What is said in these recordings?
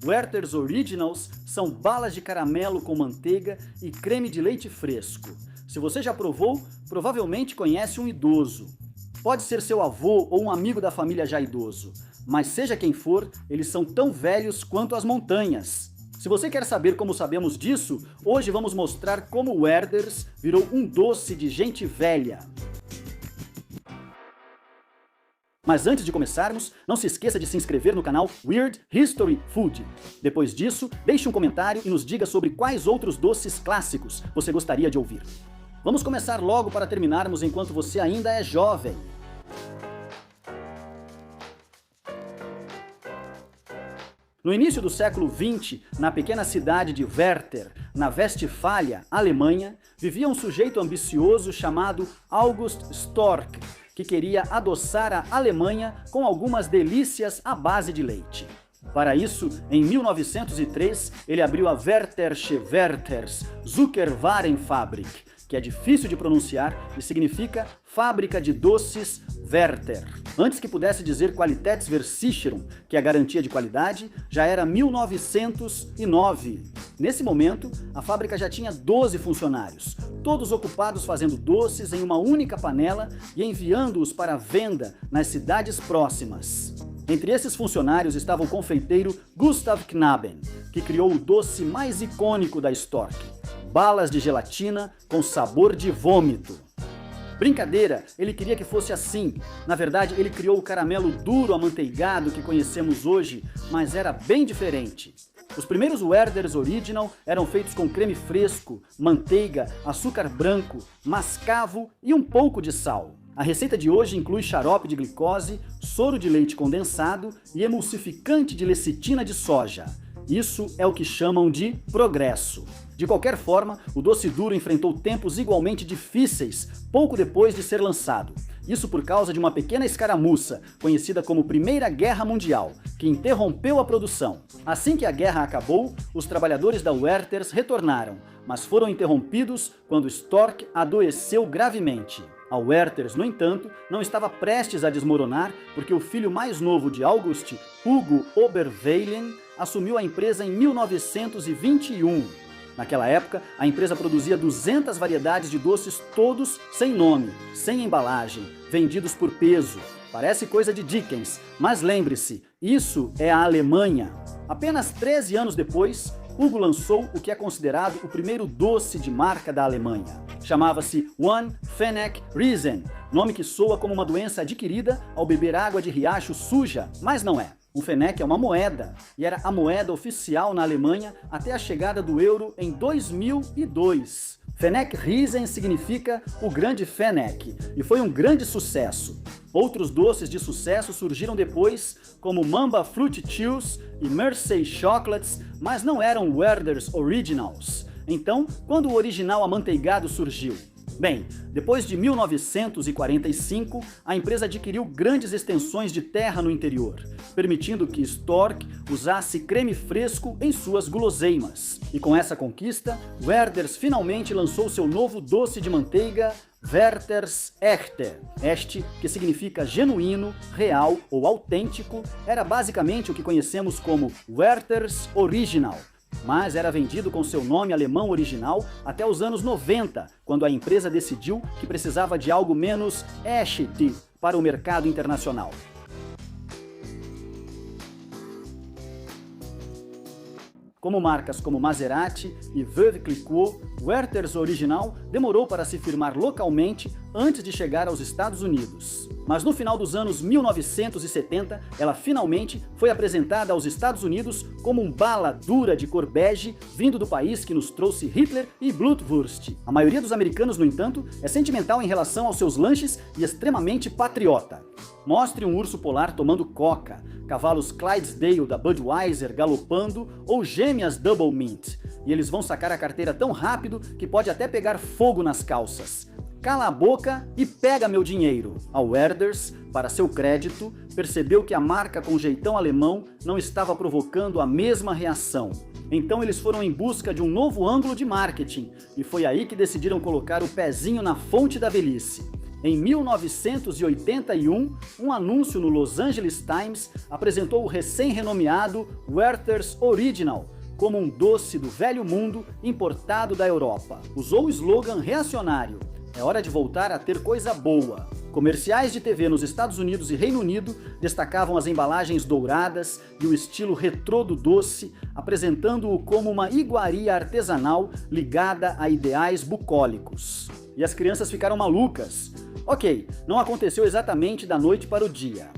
Werther's Originals são balas de caramelo com manteiga e creme de leite fresco. Se você já provou, provavelmente conhece um idoso. Pode ser seu avô ou um amigo da família já idoso, mas seja quem for, eles são tão velhos quanto as montanhas. Se você quer saber como sabemos disso, hoje vamos mostrar como o Werther's virou um doce de gente velha. Mas antes de começarmos, não se esqueça de se inscrever no canal Weird History Food. Depois disso, deixe um comentário e nos diga sobre quais outros doces clássicos você gostaria de ouvir. Vamos começar logo para terminarmos enquanto você ainda é jovem. No início do século XX, na pequena cidade de Werther, na Westfália, Alemanha, vivia um sujeito ambicioso chamado August Storck, que queria adoçar a Alemanha com algumas delícias à base de leite. Para isso, em 1903, ele abriu a Werthersche Werthers Zuckerwarenfabrik, que é difícil de pronunciar e significa fábrica de doces Werther. Antes que pudesse dizer Qualitätsversicherung, que é a garantia de qualidade, já era 1909. Nesse momento, a fábrica já tinha 12 funcionários, todos ocupados fazendo doces em uma única panela e enviando-os para venda nas cidades próximas. Entre esses funcionários estava o confeiteiro Gustav Knaben, que criou o doce mais icônico da Storck: balas de gelatina com sabor de vômito. Brincadeira, ele queria que fosse assim. Na verdade, ele criou o caramelo duro amanteigado que conhecemos hoje, mas era bem diferente. Os primeiros Werther's Original eram feitos com creme fresco, manteiga, açúcar branco, mascavo e um pouco de sal. A receita de hoje inclui xarope de glicose, soro de leite condensado e emulsificante de lecitina de soja. Isso é o que chamam de progresso. De qualquer forma, o doce duro enfrentou tempos igualmente difíceis pouco depois de ser lançado. Isso por causa de uma pequena escaramuça, conhecida como Primeira Guerra Mundial, que interrompeu a produção. Assim que a guerra acabou, os trabalhadores da Werther's retornaram, mas foram interrompidos quando Storck adoeceu gravemente. A Werther's, no entanto, não estava prestes a desmoronar porque o filho mais novo de August, Hugo Oberweilen, assumiu a empresa em 1921. Naquela época, a empresa produzia 200 variedades de doces, todos sem nome, sem embalagem, vendidos por peso. Parece coisa de Dickens, mas lembre-se, isso é a Alemanha. Apenas 13 anos depois, Hugo lançou o que é considerado o primeiro doce de marca da Alemanha. Chamava-se One Pfennig Riesen, nome que soa como uma doença adquirida ao beber água de riacho suja, mas não é. Um Pfennig é uma moeda, e era a moeda oficial na Alemanha até a chegada do euro em 2002. Pfennig Riesen significa o grande Pfennig, e foi um grande sucesso. Outros doces de sucesso surgiram depois, como Mamba Fruit Chews e Mersey Chocolates, mas não eram Werther's Originals. Então, quando o original amanteigado surgiu? Bem, depois de 1945, a empresa adquiriu grandes extensões de terra no interior, permitindo que Storck usasse creme fresco em suas guloseimas. E com essa conquista, Werther's finalmente lançou seu novo doce de manteiga, Werther's Echte. Este, que significa genuíno, real ou autêntico, era basicamente o que conhecemos como Werther's Original. Mas era vendido com seu nome alemão original até os anos 90, quando a empresa decidiu que precisava de algo menos echt para o mercado internacional. Como marcas como Maserati e Veuve Clicquot, Werther's Original demorou para se firmar localmente antes de chegar aos Estados Unidos. Mas no final dos anos 1970, ela finalmente foi apresentada aos Estados Unidos como um bala dura de cor bege, vindo do país que nos trouxe Hitler e Blutwurst. A maioria dos americanos, no entanto, é sentimental em relação aos seus lanches e extremamente patriota. Mostre um urso polar tomando coca, cavalos Clydesdale da Budweiser galopando ou gêmeas Double Mint, e eles vão sacar a carteira tão rápido que pode até pegar fogo nas calças. Cala a boca e pega meu dinheiro. A Werther's, para seu crédito, percebeu que a marca com jeitão alemão não estava provocando a mesma reação. Então eles foram em busca de um novo ângulo de marketing, e foi aí que decidiram colocar o pezinho na fonte da velhice. Em 1981, um anúncio no Los Angeles Times apresentou o recém-renomeado Werther's Original como um doce do velho mundo importado da Europa. Usou o slogan reacionário: "É hora de voltar a ter coisa boa". Comerciais de TV nos Estados Unidos e Reino Unido destacavam as embalagens douradas e o estilo retrô do doce, apresentando-o como uma iguaria artesanal ligada a ideais bucólicos. E as crianças ficaram malucas. Ok, não aconteceu exatamente da noite para o dia.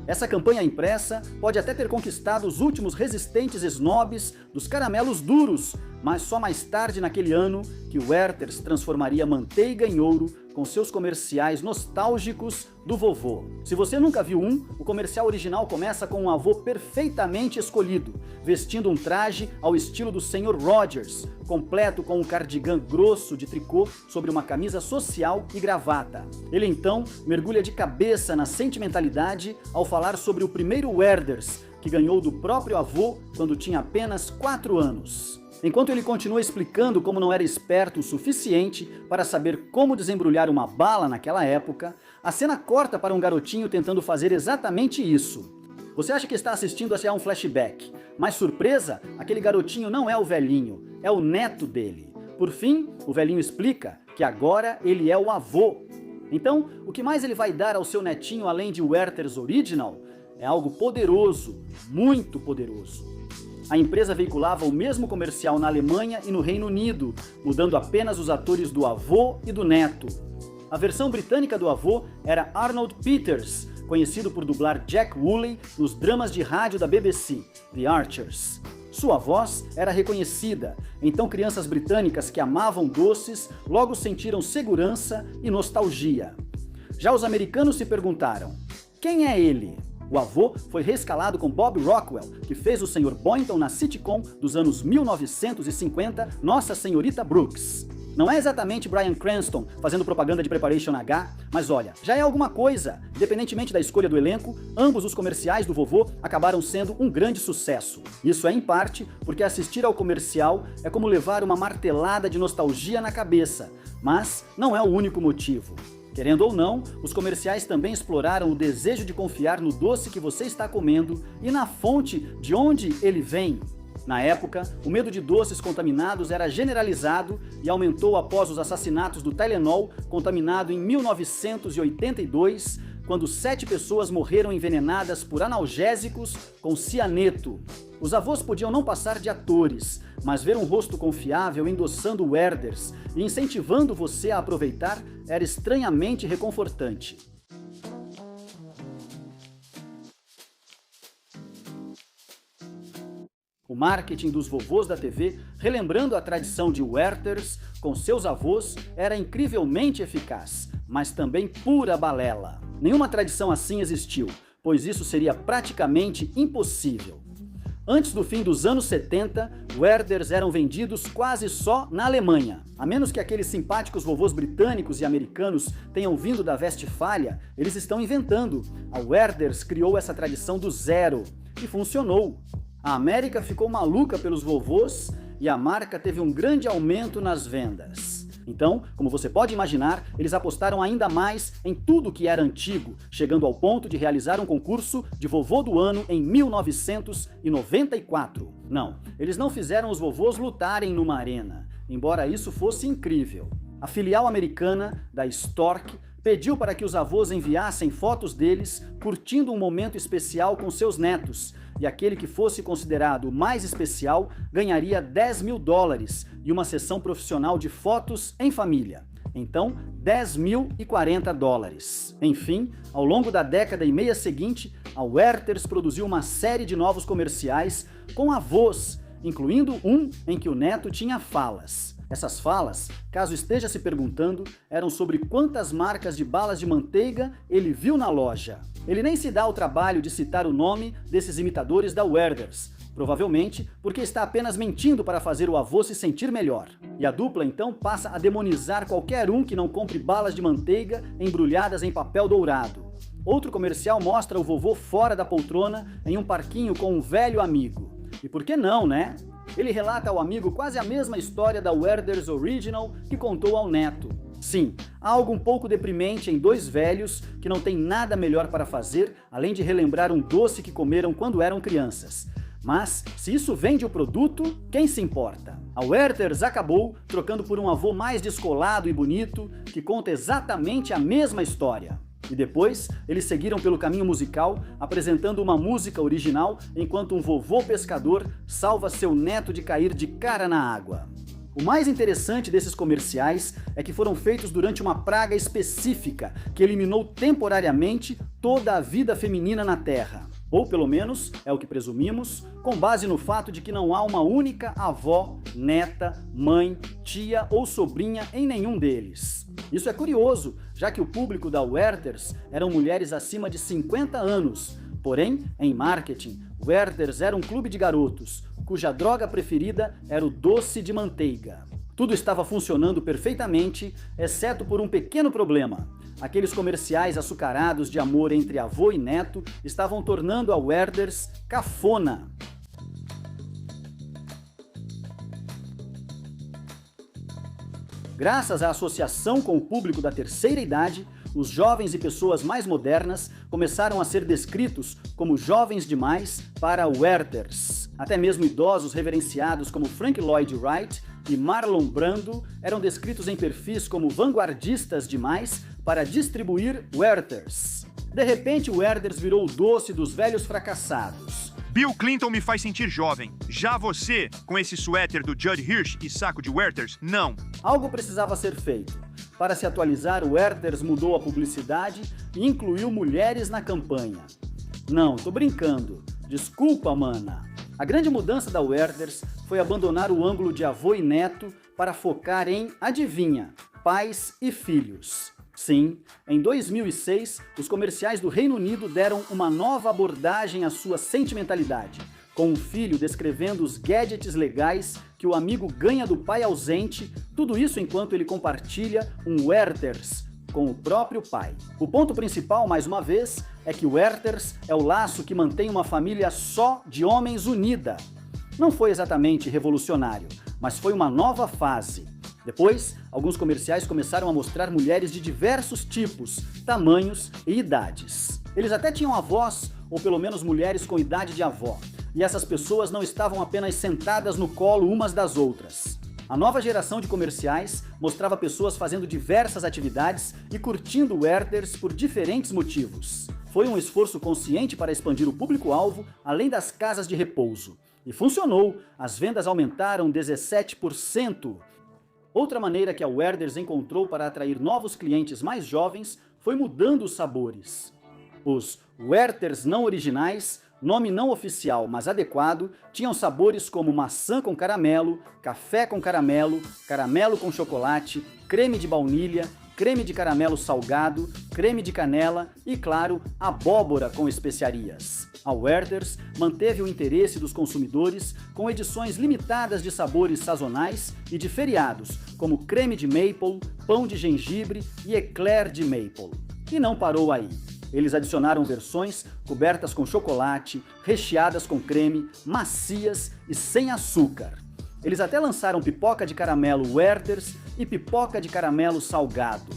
Essa campanha impressa pode até ter conquistado os últimos resistentes snobs dos caramelos duros, mas só mais tarde naquele ano que o Werther's transformaria manteiga em ouro com seus comerciais nostálgicos do vovô. Se você nunca viu um, o comercial original começa com um avô perfeitamente escolhido, vestindo um traje ao estilo do Sr. Rogers, completo com um cardigã grosso de tricô sobre uma camisa social e gravata. Ele então mergulha de cabeça na sentimentalidade ao falar sobre o primeiro Werther's, que ganhou do próprio avô quando tinha apenas 4 anos. Enquanto ele continua explicando como não era esperto o suficiente para saber como desembrulhar uma bala naquela época, a cena corta para um garotinho tentando fazer exatamente isso. Você acha que está assistindo a um flashback, mas surpresa, aquele garotinho não é o velhinho, é o neto dele. Por fim, o velhinho explica que agora ele é o avô. Então, o que mais ele vai dar ao seu netinho além de Werther's Original? É algo poderoso, muito poderoso. A empresa veiculava o mesmo comercial na Alemanha e no Reino Unido, mudando apenas os atores do avô e do neto. A versão britânica do avô era Arnold Peters, conhecido por dublar Jack Woolley nos dramas de rádio da BBC, The Archers. Sua voz era reconhecida, então crianças britânicas que amavam doces logo sentiram segurança e nostalgia. Já os americanos se perguntaram: quem é ele? O avô foi reescalado com Bob Rockwell, que fez o Sr. Boynton na sitcom dos anos 1950, Nossa Senhorita Brooks. Não é exatamente Bryan Cranston fazendo propaganda de Preparation H, mas olha, já é alguma coisa. Independentemente da escolha do elenco, ambos os comerciais do vovô acabaram sendo um grande sucesso. Isso é em parte porque assistir ao comercial é como levar uma martelada de nostalgia na cabeça, mas não é o único motivo. Querendo ou não, os comerciais também exploraram o desejo de confiar no doce que você está comendo e na fonte de onde ele vem. Na época, o medo de doces contaminados era generalizado e aumentou após os assassinatos do Tylenol, contaminado em 1982, quando 7 pessoas morreram envenenadas por analgésicos com cianeto. Os avós podiam não passar de atores, mas ver um rosto confiável endossando o Werther's e incentivando você a aproveitar era estranhamente reconfortante. O marketing dos vovôs da TV, relembrando a tradição de Werther's com seus avós, era incrivelmente eficaz, mas também pura balela. Nenhuma tradição assim existiu, pois isso seria praticamente impossível. Antes do fim dos anos 70, Werther's eram vendidos quase só na Alemanha. A menos que aqueles simpáticos vovôs britânicos e americanos tenham vindo da Westfália, eles estão inventando. A Werther's criou essa tradição do zero e funcionou. A América ficou maluca pelos vovôs e a marca teve um grande aumento nas vendas. Então, como você pode imaginar, eles apostaram ainda mais em tudo que era antigo, chegando ao ponto de realizar um concurso de vovô do ano em 1994. Não, eles não fizeram os vovôs lutarem numa arena, embora isso fosse incrível. A filial americana da Stork pediu para que os avós enviassem fotos deles curtindo um momento especial com seus netos, e aquele que fosse considerado o mais especial ganharia $10.000 e uma sessão profissional de fotos em família. Então, $10.040. Enfim, ao longo da década e meia seguinte, a Werther's produziu uma série de novos comerciais com avós, incluindo um em que o neto tinha falas. Essas falas, caso esteja se perguntando, eram sobre quantas marcas de balas de manteiga ele viu na loja. Ele nem se dá o trabalho de citar o nome desses imitadores da Werther's, provavelmente porque está apenas mentindo para fazer o avô se sentir melhor. E a dupla então passa a demonizar qualquer um que não compre balas de manteiga embrulhadas em papel dourado. Outro comercial mostra o vovô fora da poltrona em um parquinho com um velho amigo. E por que não, né? Ele relata ao amigo quase a mesma história da Werther's Original que contou ao neto. Sim, há algo um pouco deprimente em dois velhos que não têm nada melhor para fazer além de relembrar um doce que comeram quando eram crianças. Mas, se isso vende o produto, quem se importa? A Werther's acabou trocando por um avô mais descolado e bonito, que conta exatamente a mesma história. E depois, eles seguiram pelo caminho musical, apresentando uma música original, enquanto um vovô pescador salva seu neto de cair de cara na água. O mais interessante desses comerciais é que foram feitos durante uma praga específica que eliminou temporariamente toda a vida feminina na Terra. Ou pelo menos, é o que presumimos, com base no fato de que não há uma única avó, neta, mãe, tia ou sobrinha em nenhum deles. Isso é curioso, já que o público da Werther's eram mulheres acima de 50 anos. Porém, em marketing, Werther's era um clube de garotos, cuja droga preferida era o doce de manteiga. Tudo estava funcionando perfeitamente, exceto por um pequeno problema. Aqueles comerciais açucarados de amor entre avô e neto estavam tornando a Werther's cafona. Graças à associação com o público da terceira idade, os jovens e pessoas mais modernas começaram a ser descritos como jovens demais para Werther's. Até mesmo idosos reverenciados como Frank Lloyd Wright e Marlon Brando eram descritos em perfis como vanguardistas demais para distribuir Werther's. De repente, o Werther's virou o doce dos velhos fracassados. Bill Clinton me faz sentir jovem. Já você, com esse suéter do Judd Hirsch e saco de Werther's, não. Algo precisava ser feito. Para se atualizar, o Werther's mudou a publicidade e incluiu mulheres na campanha. Não, tô brincando. Desculpa, mana. A grande mudança da Werther's foi abandonar o ângulo de avô e neto para focar em, adivinha, pais e filhos. Sim, em 2006, os comerciais do Reino Unido deram uma nova abordagem à sua sentimentalidade, com um filho descrevendo os gadgets legais que o amigo ganha do pai ausente, tudo isso enquanto ele compartilha um Werther's com o próprio pai. O ponto principal, mais uma vez, é que o Werther's é o laço que mantém uma família só de homens unida. Não foi exatamente revolucionário, mas foi uma nova fase. Depois, alguns comerciais começaram a mostrar mulheres de diversos tipos, tamanhos e idades. Eles até tinham avós, ou pelo menos mulheres com idade de avó. E essas pessoas não estavam apenas sentadas no colo umas das outras. A nova geração de comerciais mostrava pessoas fazendo diversas atividades e curtindo o Werther's por diferentes motivos. Foi um esforço consciente para expandir o público-alvo além das casas de repouso. E funcionou, as vendas aumentaram 17%. Outra maneira que a Werther's encontrou para atrair novos clientes mais jovens foi mudando os sabores. Os Werther's não originais, nome não oficial, mas adequado, tinham sabores como maçã com caramelo, café com caramelo, caramelo com chocolate, creme de baunilha, creme de caramelo salgado, creme de canela e, claro, abóbora com especiarias. A Werther's manteve o interesse dos consumidores com edições limitadas de sabores sazonais e de feriados, como creme de maple, pão de gengibre e eclair de maple. E não parou aí. Eles adicionaram versões cobertas com chocolate, recheadas com creme, macias e sem açúcar. Eles até lançaram pipoca de caramelo Werther's e pipoca de caramelo salgado.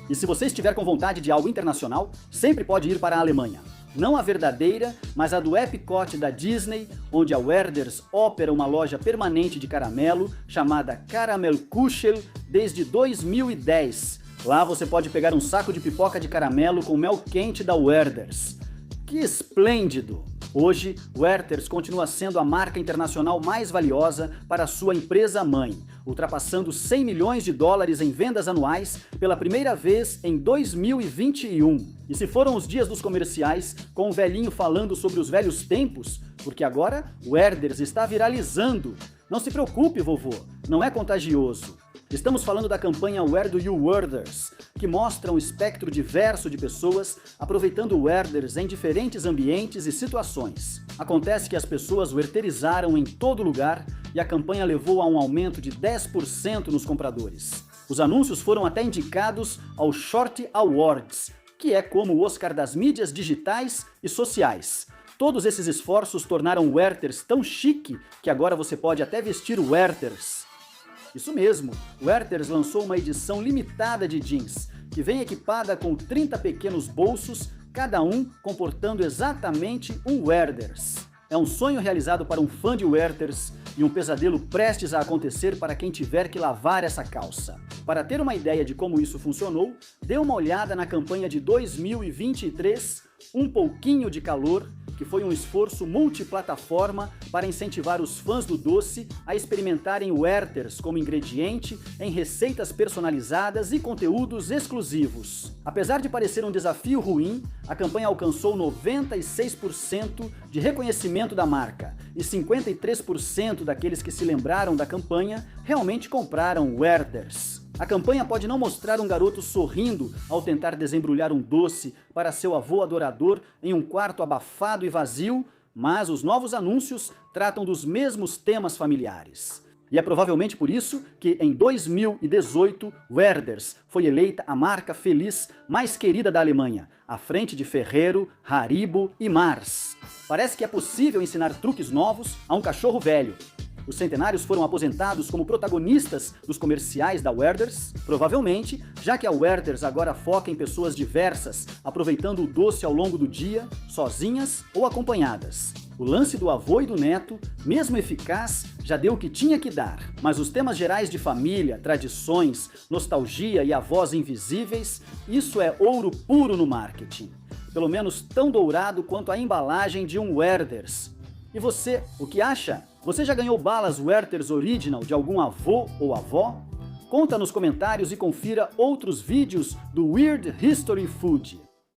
E se você estiver com vontade de algo internacional, sempre pode ir para a Alemanha. Não a verdadeira, mas a do Epcot da Disney, onde a Werther's opera uma loja permanente de caramelo chamada Karamelkuchel desde 2010. Lá você pode pegar um saco de pipoca de caramelo com mel quente da Werther's. Que esplêndido! Hoje, Werther's continua sendo a marca internacional mais valiosa para sua empresa-mãe, ultrapassando 100 milhões de dólares em vendas anuais pela primeira vez em 2021. E se foram os dias dos comerciais, com o velhinho falando sobre os velhos tempos, porque agora Werther's está viralizando. Não se preocupe, vovô, não é contagioso. Estamos falando da campanha Where Do You Werther's, que mostra um espectro diverso de pessoas aproveitando o Werther's em diferentes ambientes e situações. Acontece que as pessoas wertherizaram em todo lugar e a campanha levou a um aumento de 10% nos compradores. Os anúncios foram até indicados ao Shorty Awards, que é como o Oscar das mídias digitais e sociais. Todos esses esforços tornaram o Werther's tão chique que agora você pode até vestir o Werther's. Isso mesmo, Werther's lançou uma edição limitada de jeans, que vem equipada com 30 pequenos bolsos, cada um comportando exatamente um Werther's. É um sonho realizado para um fã de Werther's e um pesadelo prestes a acontecer para quem tiver que lavar essa calça. Para ter uma ideia de como isso funcionou, dê uma olhada na campanha de 2023, Um Pouquinho de Calor, que foi um esforço multiplataforma para incentivar os fãs do doce a experimentarem o Werther's como ingrediente em receitas personalizadas e conteúdos exclusivos. Apesar de parecer um desafio ruim, a campanha alcançou 96% de reconhecimento da marca e 53% daqueles que se lembraram da campanha realmente compraram o Werther's. A campanha pode não mostrar um garoto sorrindo ao tentar desembrulhar um doce para seu avô adorador em um quarto abafado e vazio, mas os novos anúncios tratam dos mesmos temas familiares. E é provavelmente por isso que, em 2018, Werther's foi eleita a marca feliz mais querida da Alemanha, à frente de Ferrero, Haribo e Mars. Parece que é possível ensinar truques novos a um cachorro velho. Os centenários foram aposentados como protagonistas dos comerciais da Werther's? Provavelmente, já que a Werther's agora foca em pessoas diversas, aproveitando o doce ao longo do dia, sozinhas ou acompanhadas. O lance do avô e do neto, mesmo eficaz, já deu o que tinha que dar. Mas os temas gerais de família, tradições, nostalgia e avós invisíveis, isso é ouro puro no marketing. Pelo menos tão dourado quanto a embalagem de um Werther's. E você, o que acha? Você já ganhou balas Werther's Original de algum avô ou avó? Conta nos comentários e confira outros vídeos do Weird History Food.